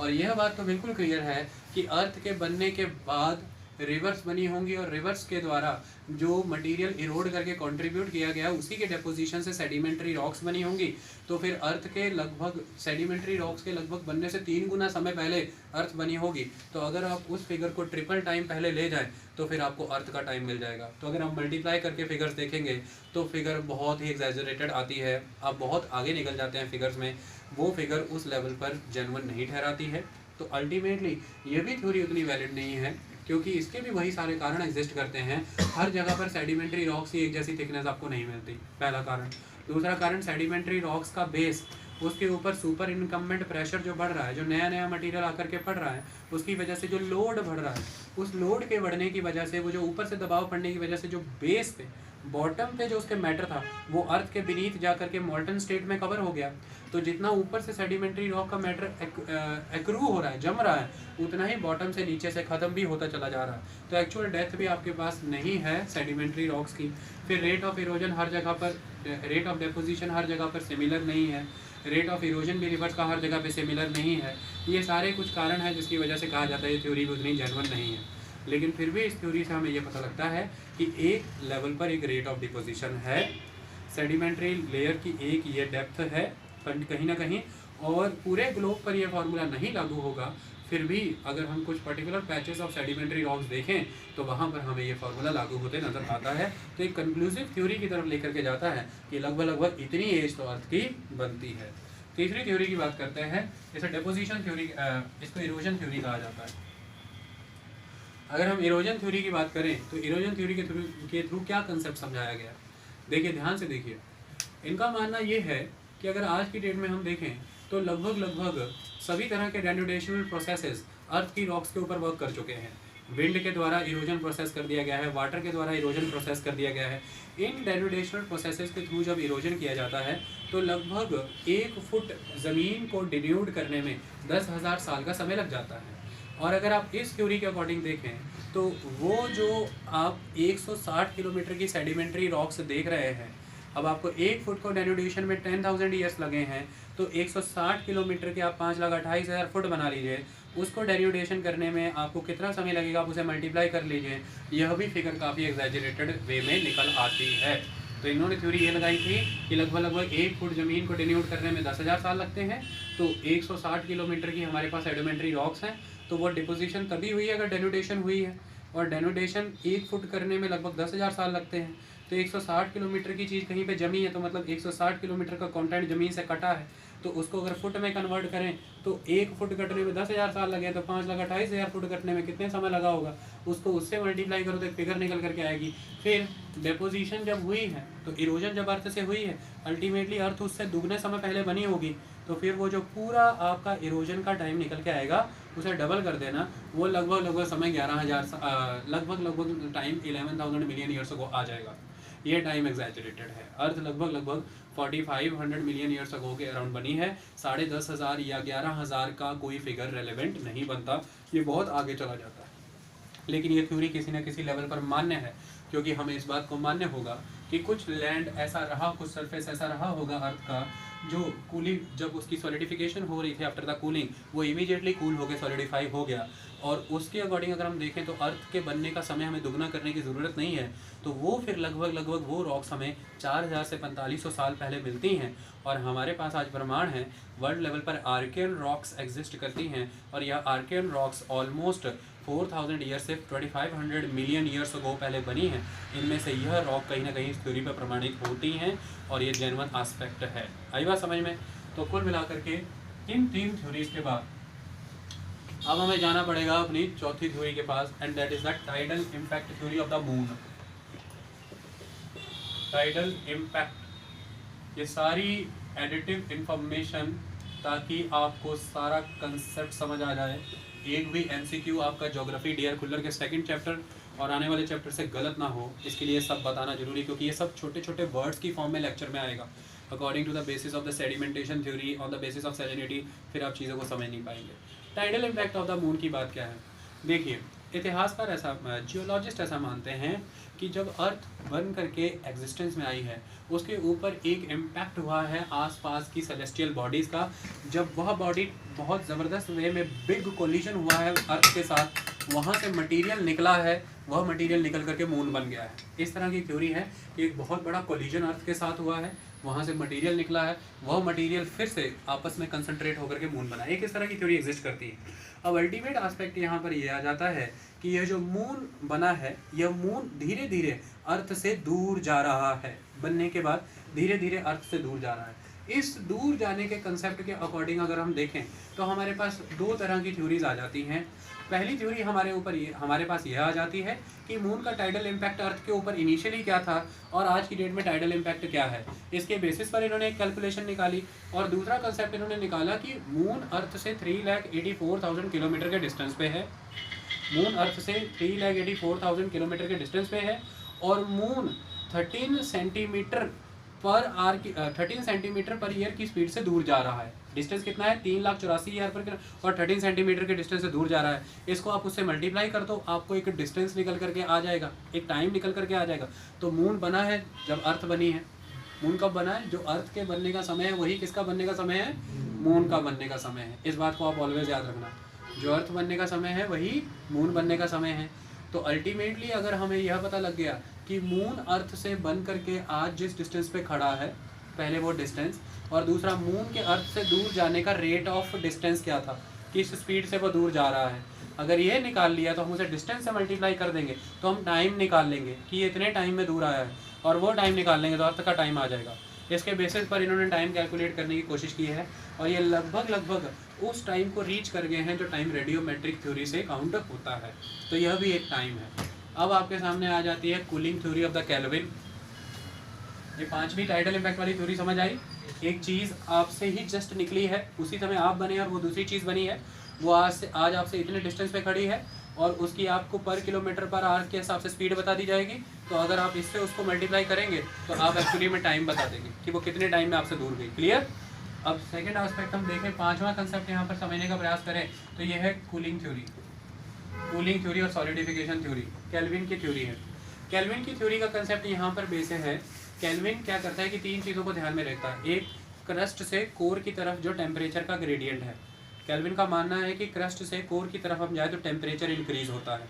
Speaker 1: और यह बात तो बिल्कुल क्लियर है कि अर्थ के बनने के बाद रिवर्स बनी होंगी, और रिवर्स के द्वारा जो मटेरियल इरोड करके कंट्रीब्यूट किया गया उसी के डेपोजिशन से सेडिमेंट्री रॉक्स बनी होंगी। तो फिर अर्थ के लगभग सेडिमेंट्री रॉक्स के लगभग बनने से 3 गुना समय पहले अर्थ बनी होगी। तो अगर आप उस फिगर को ट्रिपल टाइम पहले ले जाएं तो फिर आपको अर्थ का टाइम मिल जाएगा। तो अगर हम मल्टीप्लाई करके फिगर्स देखेंगे तो फिगर बहुत ही एग्जैजरेटेड आती है, आप बहुत आगे निकल जाते हैं फिगर्स में, वो फिगर उस लेवल पर जेन्युइन नहीं ठहराती है। तो अल्टीमेटली ये भी थ्योरी उतनी वैलिड नहीं है, क्योंकि इसके भी वही सारे कारण एग्जिस्ट करते हैं। हर जगह पर सेडिमेंट्री रॉक्स की एक जैसी थिकनेस आपको नहीं मिलती, पहला कारण। दूसरा कारण, सेडिमेंट्री रॉक्स का बेस, उसके ऊपर सुपर इनकम्बेंट प्रेशर जो बढ़ रहा है, जो नया मटेरियल आकर के पड़ रहा है, उसकी वजह से जो लोड बढ़ रहा है, उस लोड के बढ़ने की वजह से, वो जो ऊपर से दबाव पड़ने की वजह से जो बेस पे, बॉटम पे जो उसके मैटर था वो अर्थ के बीनीथ जा करके मॉल्टन स्टेट में कवर हो गया। तो जितना ऊपर से सेडिमेंट्री रॉक का मैटर एक्रू हो रहा है, जम रहा है, उतना ही बॉटम से नीचे से ख़त्म भी होता चला जा रहा है। तो एक्चुअल डेथ भी आपके पास नहीं है सेडिमेंट्री रॉक्स की। फिर रेट ऑफ इरोजन हर जगह पर, रेट ऑफ डेपोजिशन हर जगह पर सिमिलर नहीं है, रेट ऑफ इरोजन भी रिवर्स का हर जगह पे सिमिलर नहीं है। ये सारे कुछ कारण हैं जिसकी वजह से कहा जाता है ये थ्योरी भी उतनी जेन्युइन नहीं है। लेकिन फिर भी इस थ्योरी से हमें ये पता लगता है कि एक लेवल पर एक रेट ऑफ डिपोजिशन है, सेडिमेंट्री लेयर की एक ये डेप्थ है कहीं ना कहीं, और पूरे ग्लोब पर यह फार्मूला नहीं लागू होगा। फिर भी अगर हम कुछ particular patches of sedimentary rocks देखें तो वहाँ पर हमें ये फार्मूला लागू होते नजर आता है। तो एक कंक्लूसिव थ्योरी की तरफ लेकर के जाता है कि लगभग इतनी एज तो अर्थ की बनती है। तीसरी थ्योरी की बात करते हैं, जैसे डिपोजिशन थ्योरी, इसको इरोजन थ्योरी कहा जाता है। अगर हम इरोजन थ्योरी की बात करें तो इरोजन थ्योरी के थ्रू क्या कंसेप्ट समझाया गया, देखिए ध्यान से देखिए। इनका मानना ये है कि अगर आज की डेट में हम देखें तो लगभग सभी तरह के डेनुडेशनल प्रोसेसेस अर्थ की रॉक्स के ऊपर वर्क कर चुके हैं। विंड के द्वारा इरोजन प्रोसेस कर दिया गया है, वाटर के द्वारा इरोजन प्रोसेस कर दिया गया है। इन डेनुडेशनल प्रोसेसेस के थ्रू जब इरोजन किया जाता है तो लगभग 1 फुट ज़मीन को डिन्यूड करने में 10,000 साल का समय लग जाता है। और अगर आप इस थ्योरी के अकॉर्डिंग देखें तो वो जो आप 160 किलोमीटर की सेडिमेंट्री रॉक्स देख रहे हैं, अब आपको 1 फुट को डेनुडेशन में 10,000 ईयर्स लगे हैं, तो 160 किलोमीटर के आप 5,28,000 फुट बना लीजिए। उसको डेन्यूडेशन करने में आपको कितना समय लगेगा, आप उसे मल्टीप्लाई कर लीजिए। यह भी फिगर काफ़ी एग्जैजरेटेड वे में निकल आती है। तो इन्होंने थ्योरी ये लगाई थी कि लगभग 1 फुट ज़मीन को डेन्यूड करने में 10,000 साल लगते हैं। तो 160 किलोमीटर की हमारे पास सेडिमेंट्री रॉक्स हैं, तो वो डिपोजिशन तभी हुई है अगर डेन्यूडेशन हुई है, और डेन्यूडेशन 1 फुट करने में लगभग 10,000 साल लगते हैं। तो 160 किलोमीटर की चीज़ कहीं पे जमी है, तो मतलब 160 किलोमीटर का कंटेंट ज़मीन से कटा है, तो उसको अगर फुट में कन्वर्ट करें तो 1 फुट कटने में 10,000 साल लगे, तो 5,28,000 फुट कटने में कितने समय लगा होगा, उसको उससे मल्टीप्लाई करो तो एक फिगर निकल करके आएगी। फिर डिपोजिशन जब हुई है तो इरोजन जब अर्थ से हुई है, अल्टीमेटली अर्थ उससे दुगने समय पहले बनी होगी, तो फिर वो जो पूरा आपका इरोजन का टाइम निकल के आएगा उसे डबल कर देना, वो लगभग समय 11,000 लगभग टाइम 11,000 मिलियन ईयर्स को आ जाएगा। ये टाइम एग्जैजरेटेड है। अर्थ लगभग 4,500 मिलियन ईयर्स अगो के अराउंड बनी है। 10,500 या 11,000 का कोई फिगर रेलेवेंट नहीं बनता, ये बहुत आगे चला जाता है। लेकिन ये थ्योरी किसी न किसी लेवल पर मान्य है, क्योंकि हमें इस बात को मान्य होगा कि कुछ लैंड ऐसा रहा, कुछ सरफेस ऐसा रहा होगा अर्थ का, जो कूलिंग जब उसकी सॉलिडिफिकेशन हो रही थी आफ्टर द कूलिंग, वो इमीडिएटली कूल होकर सॉलिडिफाई हो गया। और उसके अकॉर्डिंग अगर हम देखें तो अर्थ के बनने का समय हमें दुगना करने की ज़रूरत नहीं है, तो वो फिर लगभग वो रॉक्स हमें 4,000 से 4,500 साल पहले मिलती हैं। और हमारे पास आज प्रमाण है, वर्ल्ड लेवल पर आर्कियन रॉक्स एग्जिस्ट करती हैं, और यह आर्कियन रॉक्स ऑलमोस्ट 4,000 ईयर से 2,500 मिलियन ईयर्स अगो पहले बनी हैं। इनमें से यह रॉक कहीं ना कहीं इस थ्योरी पर प्रमाणित होती हैं, और ये जेन्युइन एस्पेक्ट है। आई बात समझ में? तो कुल मिलाकर के इन 3 थ्योरीज के बाद अब हमें जाना पड़ेगा अपनी चौथी थ्योरी के पास, and that is the tidal impact theory of the moon. Tidal impact, ये सारी एडिटिव इंफॉर्मेशन, ताकि आपको सारा कंसेप्ट समझ आ जाए। एक भी एमसीक्यू आपका ज्योग्राफी डीआर खुल्लर के 2nd चैप्टर और आने वाले चैप्टर से गलत ना हो, इसके लिए सब बताना जरूरी, क्योंकि ये सब छोटे छोटे वर्ड्स की फॉर्म में लेक्चर में आएगा। According to the basis of the sedimentation theory, on the basis of salinity, फिर आप चीज़ों को समझ नहीं पाएंगे। Tidal impact of the moon की बात क्या है? देखिए, इतिहासकार ऐसा, जियोलॉजिस्ट ऐसा मानते हैं कि जब अर्थ बन करके एग्जिस्टेंस में आई है, उसके ऊपर एक इम्पैक्ट हुआ है आसपास की सेलेस्टियल बॉडीज़ का। जब वह बॉडी बहुत ज़बरदस्त वे में बिग कोलिजन हुआ है अर्थ के साथ, वहाँ से मटेरियल निकला है, वह मटेरियल निकल करके मून बन गया है। इस तरह की थ्योरी है कि एक बहुत बड़ा कोलिजन अर्थ के साथ हुआ है, वहाँ से मटेरियल निकला है, वह मटेरियल फिर से आपस में कंसंट्रेट होकर के मून बना। एक इस तरह की थ्योरी एग्जिस्ट करती है। अब अल्टीमेट एस्पेक्ट यहाँ पर यह आ जाता है कि यह जो मून बना है, यह मून धीरे धीरे अर्थ से दूर जा रहा है। बनने के बाद धीरे धीरे अर्थ से दूर जा रहा है। इस दूर जाने के कंसेप्ट के अकॉर्डिंग अगर हम देखें तो हमारे पास 2 तरह की थ्योरीज आ जाती हैं। पहली थ्योरी हमारे पास यह आ जाती है कि मून का टाइडल इम्पैक्ट अर्थ के ऊपर इनिशियली क्या था और आज की डेट में टाइडल इम्पैक्ट क्या है। इसके बेसिस पर इन्होंने एक कैलकुलेशन निकाली। और दूसरा कंसेप्ट इन्होंने निकाला कि मून अर्थ से 3,84,000 किलोमीटर के डिस्टेंस पे है। मून अर्थ से 3,84,000 किलोमीटर के डिस्टेंस पे है, और मून 13 सेंटीमीटर पर ईयर की स्पीड से दूर जा रहा है। डिस्टेंस कितना है? 3,84,000 पर, और 13 सेंटीमीटर के डिस्टेंस से दूर जा रहा है। इसको आप उससे मल्टीप्लाई कर दो, आपको एक डिस्टेंस निकल करके आ जाएगा, एक टाइम निकल करके आ जाएगा। तो मून बना है जब अर्थ बनी है। मून कब बना है? जो अर्थ के बनने का समय है वही किसका बनने का समय है? मून का बनने का समय है। इस बात को आप ऑलवेज याद रखना, जो अर्थ बनने का समय है वही मून बनने का समय है। तो अल्टीमेटली अगर हमें यह पता लग गया कि मून अर्थ से बन करके आज जिस डिस्टेंस पे खड़ा है, पहले वो डिस्टेंस, और दूसरा मून के अर्थ से दूर जाने का रेट ऑफ डिस्टेंस क्या था, किस स्पीड से वो दूर जा रहा है, अगर ये निकाल लिया तो हम उसे डिस्टेंस से मल्टीप्लाई कर देंगे तो हम टाइम निकाल लेंगे कि ये इतने टाइम में दूर आया है, और वो टाइम निकाल लेंगे तो अर्थ का टाइम आ जाएगा। इसके बेसिस पर इन्होंने टाइम कैलकुलेट करने की कोशिश की है, और ये लगभग उस टाइम को रीच कर गए हैं जो टाइम रेडियोमेट्रिक थ्योरी से काउंट होता है। तो यह भी एक टाइम है। अब आपके सामने आ जाती है cooling theory of the kelvin. ये 5वीं टाइडल इम्पैक्ट वाली थ्योरी समझ आई। एक चीज़ आपसे ही जस्ट निकली है, उसी समय आप बने और वो दूसरी चीज़ बनी है, वो आज आपसे इतने डिस्टेंस पे खड़ी है, और उसकी आपको पर किलोमीटर पर आवर के हिसाब से स्पीड बता दी जाएगी। तो अगर आप इससे उसको मल्टीप्लाई करेंगे तो आप एक्चुअली में टाइम बता देंगे कि वो कितने टाइम में आपसे दूर गई। क्लियर। अब सेकेंड एस्पेक्ट हम देखें, पांचवा कंसेप्ट यहाँ पर समझने का प्रयास करें तो ये है कूलिंग थ्योरी। कूलिंग थ्योरी और सॉलिडिफिकेशन थ्योरी केल्विन की थ्योरी है। केल्विन की थ्योरी का कंसेप्ट यहाँ पर बेस है। केल्विन क्या करता है कि तीन चीज़ों को ध्यान में रखता है। एक, क्रस्ट से कोर की तरफ जो टेम्परेचर का ग्रेडियंट है। केल्विन का मानना है कि क्रस्ट से कोर की तरफ हम जाए तो टेम्परेचर इंक्रीज होता है।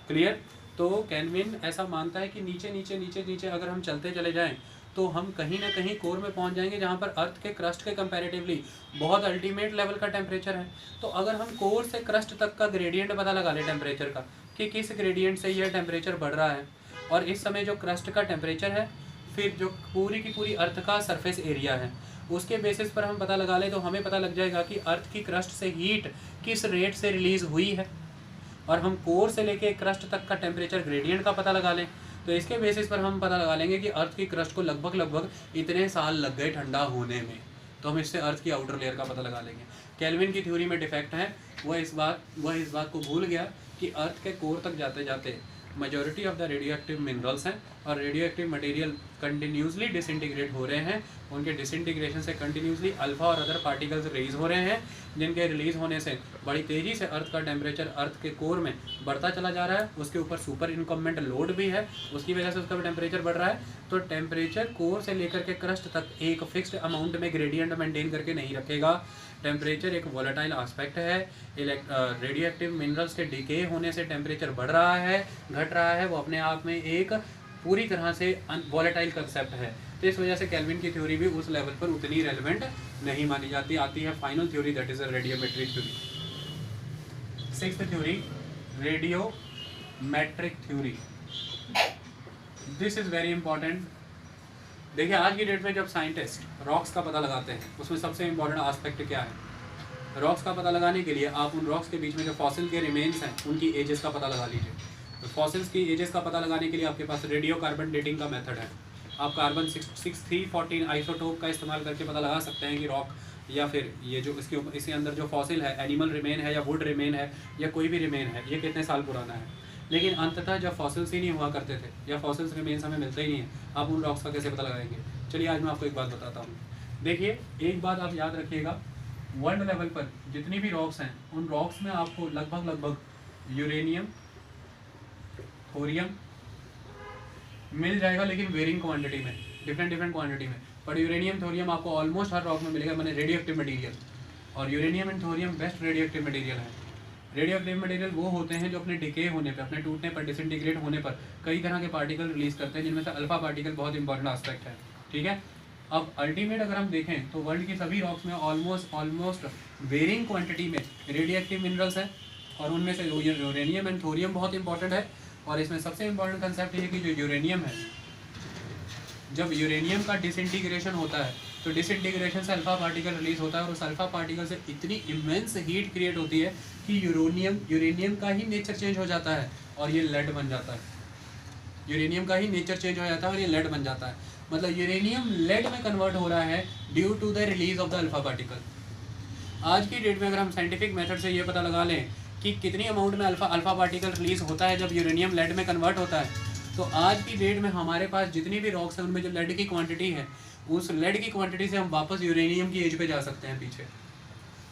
Speaker 1: क्लियर। तो केल्विन ऐसा मानता है कि नीचे नीचे नीचे नीचे अगर हम चलते चले जाएं तो हम कहीं ना कहीं कोर में पहुंच जाएंगे जहां पर अर्थ के क्रस्ट के कंपैरेटिवली बहुत अल्टीमेट लेवल का टेम्परेचर है। तो अगर हम कोर से क्रस्ट तक का ग्रेडियंट पता लगा लें टेम्परेचर का कि किस ग्रेडियंट से यह टेम्परेचर बढ़ रहा है और इस समय जो क्रस्ट का टेम्परेचर है, फिर जो पूरी की पूरी अर्थ का सरफेस एरिया है, उसके बेसिस पर हम पता लगा लें तो हमें पता लग जाएगा कि अर्थ की क्रस्ट से हीट किस रेट से रिलीज हुई है। और हम कोर से लेके क्रस्ट तक का टेम्परेचर ग्रेडियंट का पता लगा लें तो इसके बेसिस पर हम पता लगा लेंगे कि अर्थ की क्रस्ट को लगभग इतने साल लग गए ठंडा होने में। तो हम इससे अर्थ की आउटर लेयर का पता लगा लेंगे। केल्विन की थ्योरी में डिफेक्ट है, वह इस बात को भूल गया कि अर्थ के कोर तक जाते जाते majority of the radio active minerals हैं और radio active material continuously disintegrate हो रहे हैं। उनके डिसइंटीग्रेशन से कंटिन्यूसली अल्फा और अदर पार्टिकल्स रिलीज हो रहे हैं, जिनके रिलीज होने से बड़ी तेज़ी से अर्थ का टेम्परेचर अर्थ के कोर में बढ़ता चला जा रहा है। उसके ऊपर सुपर इनकम्बेंट लोड भी है, उसकी वजह से उसका टेम्परेचर बढ़ रहा है। तो टेम्परेचर कोर से लेकर के क्रस्ट तक एक फिक्स्ड अमाउंट में ग्रेडियंट मेंटेन करके नहीं रखेगा। टेम्परेचर एक वॉलेटाइल आस्पेक्ट है। रेडियो एक्टिव मिनरल्स के डिके होने से टेम्परेचर बढ़ रहा है, घट रहा है, वो अपने आप में एक पूरी तरह से वॉलेटाइल कंसेप्ट है। तो इस वजह से केल्विन की थ्योरी भी उस लेवल पर उतनी रेलेवेंट नहीं मानी जाती। आती है final theory, that is a radiometric theory. Sixth theory, radiometric theory. This is very important. देखिए आज की डेट में जब साइंटिस्ट रॉक्स का पता लगाते हैं उसमें सबसे इंपॉर्टेंट आस्पेक्ट क्या है। रॉक्स का पता लगाने के लिए आप उन रॉक्स के बीच में जो फॉसिल के रिमेन्स हैं उनकी एजेस का पता लगा लीजिए। तो फॉसिल्स की एजेस का पता लगाने के लिए आपके पास रेडियो कार्बन डेटिंग का मेथड है। आप कार्बन 6314 आइसोटोप का इस्तेमाल करके पता लगा सकते हैं कि रॉक या फिर ये जो इसके अंदर जो फॉसिल है, एनिमल रिमेन है या वुड रिमेन है या कोई भी रिमेन है, ये कितने साल पुराना है। लेकिन अंततः जब फॉसिल्स ही नहीं हुआ करते थे या फॉसिल्स रिमेन्स हमें मिलते ही नहीं है, आप उन रॉक्स का कैसे पता लगाएंगे। चलिए आज मैं आपको एक बात बताता हूँ। देखिए एक बात आप याद रखिएगा, वर्ल्ड लेवल पर जितनी भी रॉक्स हैं उन रॉक्स में आपको लगभग यूरेनियम, थोरियम मिल जाएगा, लेकिन वेरिंग क्वांटिटी में, डिफरेंट क्वांटिटी में। पर यूरेनियम थोरियम आपको ऑलमोस्ट हर रॉक में मिलेगा, मैंने रेडियो एक्टिव मटीरियल। और uranium and thorium best radio active material है। रेडियो एक्टिव मटेरियल वो होते हैं जो अपने डिके होने पर, अपने टूटने पर, डिसइंटीग्रेट होने पर कई तरह के पार्टिकल रिलीज करते हैं, जिनमें से अल्फा पार्टिकल बहुत इंपॉर्टेंट एस्पेक्ट है। ठीक है। अब अल्टीमेट अगर हम देखें तो वर्ल्ड की सभी रॉक्स में ऑलमोस्ट वेरिंग क्वांटिटी में रेडियो एक्टिव मिनरल्स हैं और उनमें से यूरेनियम एंड थोरियम बहुत इंपॉर्टेंट है। और इसमें सबसे इंपॉर्टेंट कंसेप्ट ये है कि जो यूरेनियम है, जब यूरेनियम का डिसइंटीग्रेशन होता है तो डिसइंटीग्रेशन से अल्फा पार्टिकल रिलीज होता है और उस अल्फा पार्टिकल से इतनी इमेंस हीट क्रिएट होती है कि यूरेनियम का ही नेचर चेंज हो जाता है और ये लेड बन जाता है। यूरेनियम का ही नेचर चेंज हो जाता है और ये लेड बन जाता है। मतलब यूरेनियम लेड में कन्वर्ट हो रहा है due to the release of the alpha particle. आज की डेट में अगर हम साइंटिफिक मेथड से ये पता लगा लें कि कितनी अमाउंट में अल्फा पार्टिकल रिलीज होता है जब यूरेनियम लेड में कन्वर्ट होता है, तो आज की डेट में हमारे पास जितनी भी रॉक्स हैं उनमें जो लेड की क्वांटिटी है, उस लेड की क्वांटिटी से हम वापस यूरेनियम की एज पे जा सकते हैं पीछे।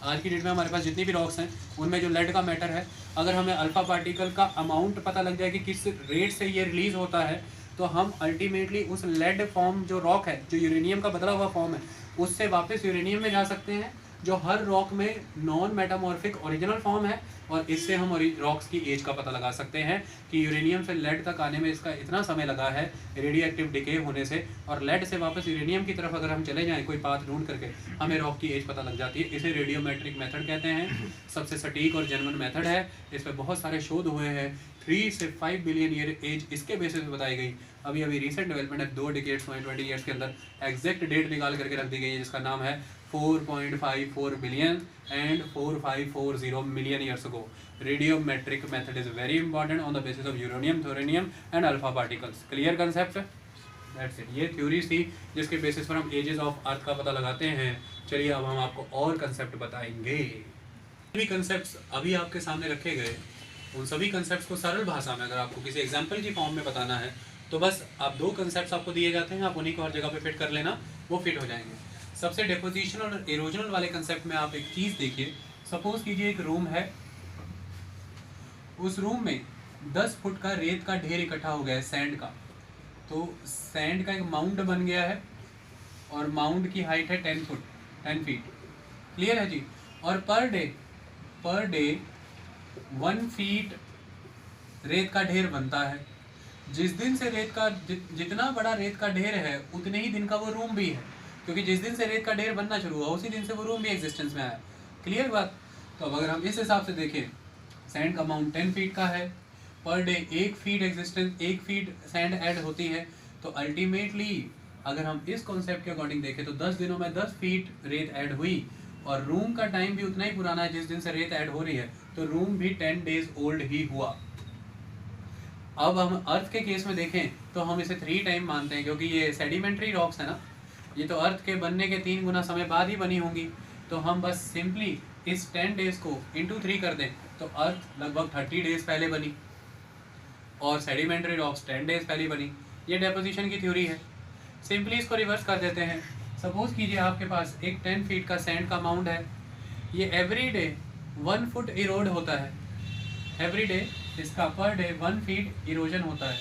Speaker 1: आज की डेट में हमारे पास जितनी भी रॉक्स हैं उनमें जो लेड का मैटर है, अगर हमें अल्फा पार्टिकल का अमाउंट पता लग जाए कि किस रेट से ये रिलीज होता है, तो हम अल्टीमेटली उस लेड फॉर्म जो रॉक है, जो यूरेनियम का बदला हुआ फॉर्म है, उससे वापस यूरेनियम में जा सकते हैं, जो हर रॉक में नॉन मेटामॉर्फिक ओरिजिनल फॉर्म है। और इससे हम रॉक्स की एज का पता लगा सकते हैं कि यूरेनियम से लेड तक आने में इसका इतना समय लगा है रेडियो एक्टिव डिके होने से, और लेड से वापस यूरेनियम की तरफ अगर हम चले जाएं कोई पाथ ढूंढ करके, हमें रॉक की एज पता लग जाती है। इसे रेडियोमेट्रिक मेथड कहते हैं। सबसे सटीक और जेन्युइन मेथड है। इस पर बहुत सारे शोध हुए हैं। 3 से 5 बिलियन ईयर एज इसके बेसिस पे बताई गई। अभी रिसेंट डेवलपमेंट है, 2 डिकेड्स हुए, 20 ईयर्स के अंदर एग्जैक्ट डेट निकाल करके रख दी गई है, जिसका नाम है 4.54 billion and 4540 million years ago. Radiometric method is very important on the basis of uranium, thorium and alpha particles. Clear concept? That's it. ये थ्योरीज थी जिसके बेसिस पर हम एजेस ऑफ अर्थ का पता लगाते हैं। चलिए अब हम आपको और कंसेप्ट बताएंगे। भी कंसेप्ट अभी आपके सामने रखे गए उन सभी कंसेप्ट को सरल भाषा में अगर आपको किसी एग्जाम्पल की फॉर्म में बताना है तो बस आप 2 कंसेप्ट आपको दिए जाते हैं, आप उन्हीं को हर जगह पे फिट कर लेना, वो फिट हो जाएंगे। सबसे डिपोजिशनल और इरोजनल वाले कंसेप्ट में आप एक चीज़ देखिए। सपोज कीजिए एक रूम है, उस रूम में 10 फुट का रेत का ढेर इकट्ठा हो गया है, सैंड का। तो सैंड का एक माउंट बन गया है और माउंट की हाइट है 10 फुट 10 फीट। क्लियर है जी। और पर डे 1 फीट रेत का ढेर बनता है। जिस दिन से रेत का जितना बड़ा रेत का ढेर है उतने ही दिन का वो रूम भी है, क्योंकि जिस दिन से रेत का ढेर बनना शुरू हुआ उसी दिन से वो रूम भी एग्जिस्टेंस में आया। क्लियर बात। तो अब अगर हम इस हिसाब से देखें, सैंड का अमाउंट 10 फीट का है, per day 1 feet sand add होती है। तो अल्टीमेटली अगर हम इस कॉन्सेप्ट के अकॉर्डिंग देखें तो 10 दिनों में 10 फीट रेत ऐड हुई और रूम का टाइम भी उतना ही पुराना है जिस दिन से रेत ऐड हो रही है, तो रूम भी 10 डेज ओल्ड ही हुआ। अब हम अर्थ के केस में देखें तो हम इसे 3 टाइम मानते हैं, क्योंकि ये सेडिमेंट्री रॉक्स है ना, ये तो अर्थ के बनने के 3 गुना समय बाद ही बनी होंगी। तो हम बस सिंपली इस 10 डेज को इंटू 3 कर दें तो अर्थ लगभग 30 डेज पहले बनी और सेडिमेंट्री रॉक्स 10 डेज पहले बनी। ये डेपोजिशन की थ्योरी है। सिंपली इसको रिवर्स कर देते हैं। सपोज कीजिए आपके पास एक 10 फीट का सैंड का माउंट है, ये एवरी डे 1 फुट इरोड होता है। एवरी डे इसका पर डे 1 फीट इरोजन होता है।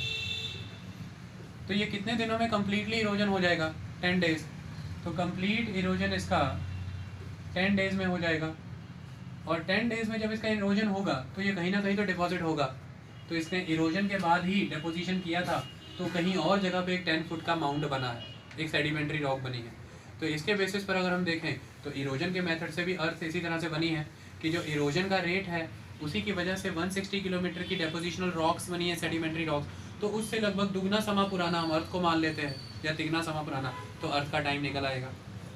Speaker 1: तो ये कितने दिनों में कम्प्लीटली इरोजन हो जाएगा? 10 डेज। तो कंप्लीट इरोजन इसका 10 डेज में हो जाएगा। और 10 डेज में जब इसका इरोजन होगा तो ये कहीं ना कहीं तो डिपॉजिट होगा। तो इसने इरोजन के बाद ही डिपोजिशन किया था, तो कहीं और जगह पे एक 10 फुट का माउंट बना है, एक सेडिमेंट्री रॉक बनी है। तो इसके बेसिस पर अगर हम देखें तो इरोजन के मेथड से भी अर्थ इसी तरह से बनी है कि जो इरोजन का रेट है उसी की वजह से 160 किलोमीटर की डेपोजिशनल रॉक्स बनी है, सेडिमेंट्री रॉक्स। तो उससे लगभग दुगना समा पुराना हम अर्थ को मान लेते हैं या तिगना समा पुराना, तो अर्थ का टाइम निकल आएगा।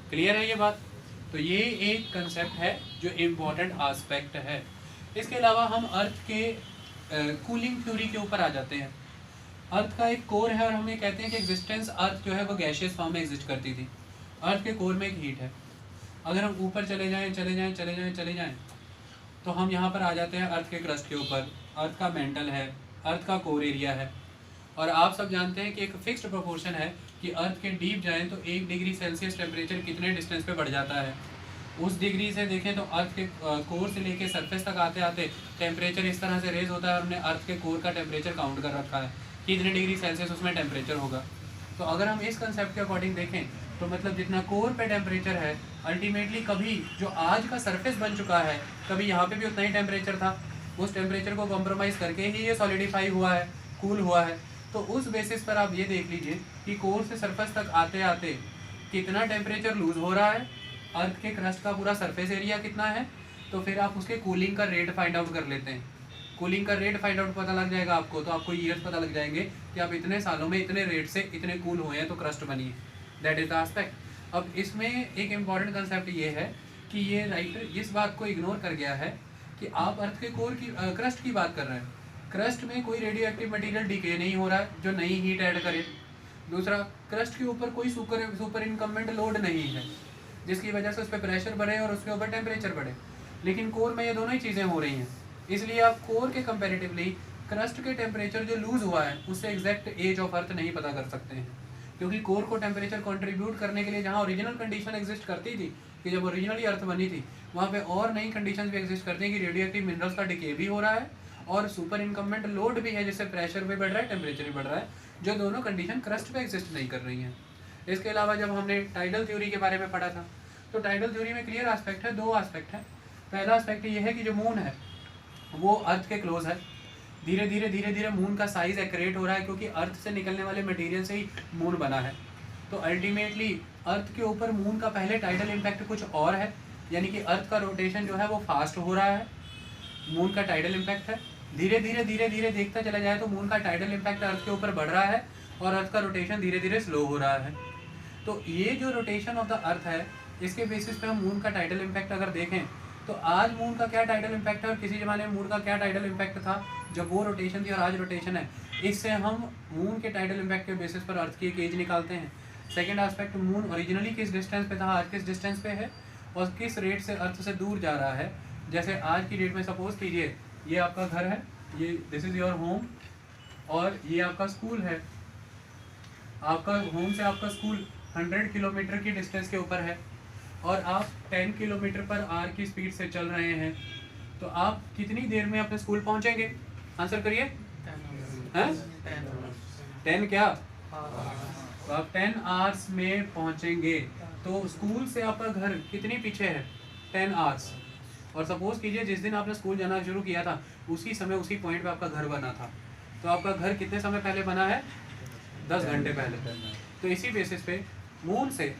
Speaker 1: क्लियर है ये बात? तो ये एक कंसेप्ट है जो इम्पोर्टेंट आस्पेक्ट है। इसके अलावा हम अर्थ के कूलिंग थ्योरी के ऊपर आ जाते हैं। अर्थ का एक कोर है और हम ये कहते हैं कि एग्जिस्टेंस अर्थ जो है वो गैशियस फॉर्म में एग्जिस्ट करती थी। अर्थ के कोर में एक हीट है। अगर हम ऊपर चले जाएं तो हम यहाँ पर आ जाते हैं अर्थ के क्रस्ट के ऊपर। अर्थ का मेंटल है, अर्थ का कोर एरिया है। और आप सब जानते हैं कि एक फिक्स्ड प्रोपोर्शन है कि अर्थ के डीप जाएं तो 1 डिग्री सेल्सियस टेम्परेचर कितने डिस्टेंस पे बढ़ जाता है। उस डिग्री से देखें तो अर्थ के कोर से लेके सरफेस तक आते आते टेम्परेचर इस तरह से रेज होता है और हमने अर्थ के कोर का टेम्परेचर काउंट कर रखा है कि इतने डिग्री सेल्सियस उसमें टेम्परेचर होगा। तो अगर हम इस कंसेप्ट के अकॉर्डिंग देखें तो मतलब जितना कोर पे टेम्परेचर है, अल्टीमेटली कभी जो आज का सरफेस बन चुका है कभी यहाँ पे भी उतना ही टेम्परेचर था। उस टेम्परेचर को कॉम्प्रोमाइज़ करके ही ये सॉलिडिफाई हुआ है, कूल हुआ है। तो उस बेसिस पर आप ये देख लीजिए कि कोर से सरफेस तक आते आते कितना टेम्परेचर लूज हो रहा है, अर्थ के क्रस्ट का पूरा सरफेस एरिया कितना है, तो फिर आप उसके कूलिंग का रेट फाइंड आउट कर लेते हैं। कूलिंग का रेट फाइंड आउट पता लग जाएगा आपको, तो आपको ईयर्स पता लग जाएंगे कि आप इतने सालों में इतने रेट से इतने कूल हुए हैं तो क्रस्ट बनी है। That is the aspect. अब इसमें एक इम्पॉर्टेंट कंसेप्ट ये है कि ये राइटर इस बात को इग्नोर कर गया है कि आप अर्थ के कोर की क्रस्ट की बात कर रहे हैं। क्रस्ट में कोई रेडियो एक्टिव मटीरियल डिके नहीं हो रहा है जो नई हीट ऐड करे। दूसरा, क्रस्ट के ऊपर कोई सुपर इनकम्बेंट लोड नहीं है जिसकी वजह से उस पर प्रेशर बढ़े और उसके ऊपर टेम्परेचर बढ़े। लेकिन कोर में ये दोनों ही चीज़ें हो रही हैं, इसलिए आप कोर के कंपैरेटिवली क्रस्ट के टेम्परेचर जो लूज हुआ है उससे एग्जैक्ट एज ऑफ अर्थ नहीं पता कर सकते हैं। क्योंकि कोर को टेम्परेचर कंट्रीब्यूट करने के लिए जहाँ ओरिजिनल कंडीशन एग्जिस्ट करती थी कि जब ओरिजिनली अर्थ बनी थी, वहाँ पे और नई कंडीशन भी एग्जिस्ट करती हैं कि रेडियो एक्टिव मिनरल्स का डिके भी हो रहा है और सुपर इनकम्बेंट लोड भी है जिससे प्रेशर भी बढ़ रहा है, टेम्परेचर भी बढ़ रहा है, जो दोनों कंडीशन क्रस्ट पे एग्जिस्ट नहीं कर रही हैं। इसके अलावा जब हमने टाइडल थ्योरी के बारे में पढ़ा था तो टाइडल थ्योरी में क्लियर एस्पेक्ट है, 2 एस्पेक्ट है। पहला एस्पेक्ट ये है कि जो मून है वो अर्थ के क्लोज है। धीरे धीरे मून का साइज एक्यूरेट हो रहा है क्योंकि अर्थ से निकलने वाले मटेरियल से ही मून बना है। तो अल्टीमेटली अर्थ के ऊपर मून का पहले टाइडल इम्पैक्ट कुछ और है, यानी कि अर्थ का रोटेशन जो है वो फास्ट हो रहा है, मून का टाइडल इम्पैक्ट है। धीरे धीरे देखता चला जाए तो मून का टाइडल इम्पैक्ट अर्थ के ऊपर बढ़ रहा है और अर्थ का रोटेशन धीरे धीरे स्लो हो रहा है। तो ये जो रोटेशन ऑफ द अर्थ है इसके बेसिस पे हम मून का टाइडल इम्पैक्ट अगर देखें तो आज मून का क्या टाइडल इम्पैक्ट है और किसी ज़माने में मून का क्या टाइडल इम्पैक्ट था जब वो रोटेशन थी और आज रोटेशन है, इससे हम मून के टाइडल इम्पैक्ट के बेसिस पर अर्थ की एक एज निकालते हैं। सेकेंड एस्पेक्ट, मून ओरिजिनली किस डिस्टेंस पे था, आज किस डिस्टेंस पे है और किस रेट से अर्थ से दूर जा रहा है। जैसे आज की डेट में सपोज कीजिए ये आपका घर है ये दिस इज़ योर होम और ये आपका स्कूल है। आपका होम से आपका स्कूल 100 किलोमीटर की डिस्टेंस के ऊपर है और आप 10 किलोमीटर पर आवर की स्पीड से चल रहे हैं, तो आप कितनी देर में अपने स्कूल पहुंचेंगे? आंसर करिए। 10 क्या? तो आप 10 आवर्स में पहुंचेंगे। तो स्कूल से आपका घर कितनी पीछे है? 10 आवर्स। और सपोज कीजिए जिस दिन आपने स्कूल जाना शुरू किया था उसी समय उसी पॉइंट पे आपका घर बना था, तो आपका घर कितने समय पहले बना है? 10 घंटे पहले। तो इसी बेसिस पे मून से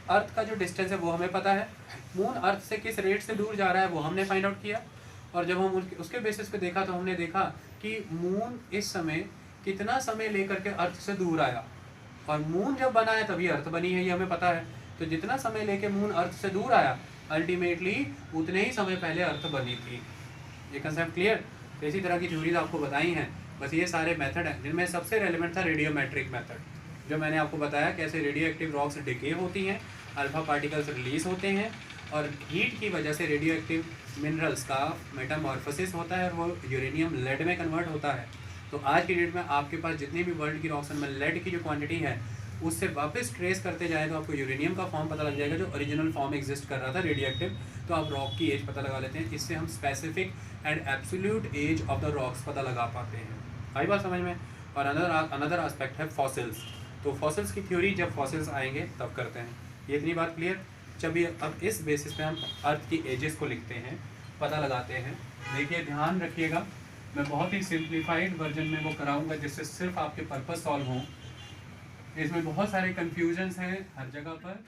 Speaker 1: अर्थ का जो डिस्टेंस है वो हमें पता है, मून अर्थ से किस रेट से दूर जा रहा है वो हमने फाइंड आउट किया, और जब हम उसके बेसिस पे देखा तो हमने देखा कि मून इस समय कितना समय लेकर के अर्थ से दूर आया, और मून जब बना है तभी अर्थ बनी है, ये हमें पता है। तो जितना समय लेके मून अर्थ से दूर आया अल्टीमेटली उतने ही समय पहले अर्थ बनी थी। ये कंसेप्ट क्लियर? तो इसी तरह की थ्योरीज आपको बताई हैं, बस ये सारे मेथड हैं जिनमें सबसे रेलिवेंट था रेडियोमेट्रिक मेथड, जो मैंने आपको बताया कैसे रेडियो एक्टिव रॉक्स डिके होती हैं, अल्फा पार्टिकल्स रिलीज होते हैं और हीट की वजह से रेडियो एक्टिव मिनरल्स का मेटामॉर्फोसिस होता है और वो यूरेनियम लेड में कन्वर्ट होता है। तो आज की डेट में आपके पास जितनी भी वर्ल्ड की रॉक्स में लेड की जो क्वांटिटी है उससे वापस ट्रेस करते जाए तो आपको यूरेनियम का फॉर्म पता लग जाएगा जो ओरिजिनल फॉर्म एग्जिस्ट कर रहा था रेडियो एक्टिव। तो आप रॉक की एज पता लगा लेते हैं, इससे हम specific and absolute age of the rocks पता लगा पाते हैं। आई बात समझ में? और अनदर एस्पेक्ट है फॉसिल्स। तो फॉसिल्स की थ्योरी जब फॉसिल्स आएंगे तब करते हैं। ये इतनी बात क्लियर? चलिए अब इस बेसिस पे हम अर्थ की एजेस को लिखते हैं, पता लगाते हैं। देखिए ध्यान रखिएगा, मैं बहुत ही सिंप्लीफाइड वर्जन में वो कराऊंगा जिससे सिर्फ आपके पर्पस सॉल्व हों। इसमें बहुत सारे कन्फ्यूजन्स हैं हर जगह पर।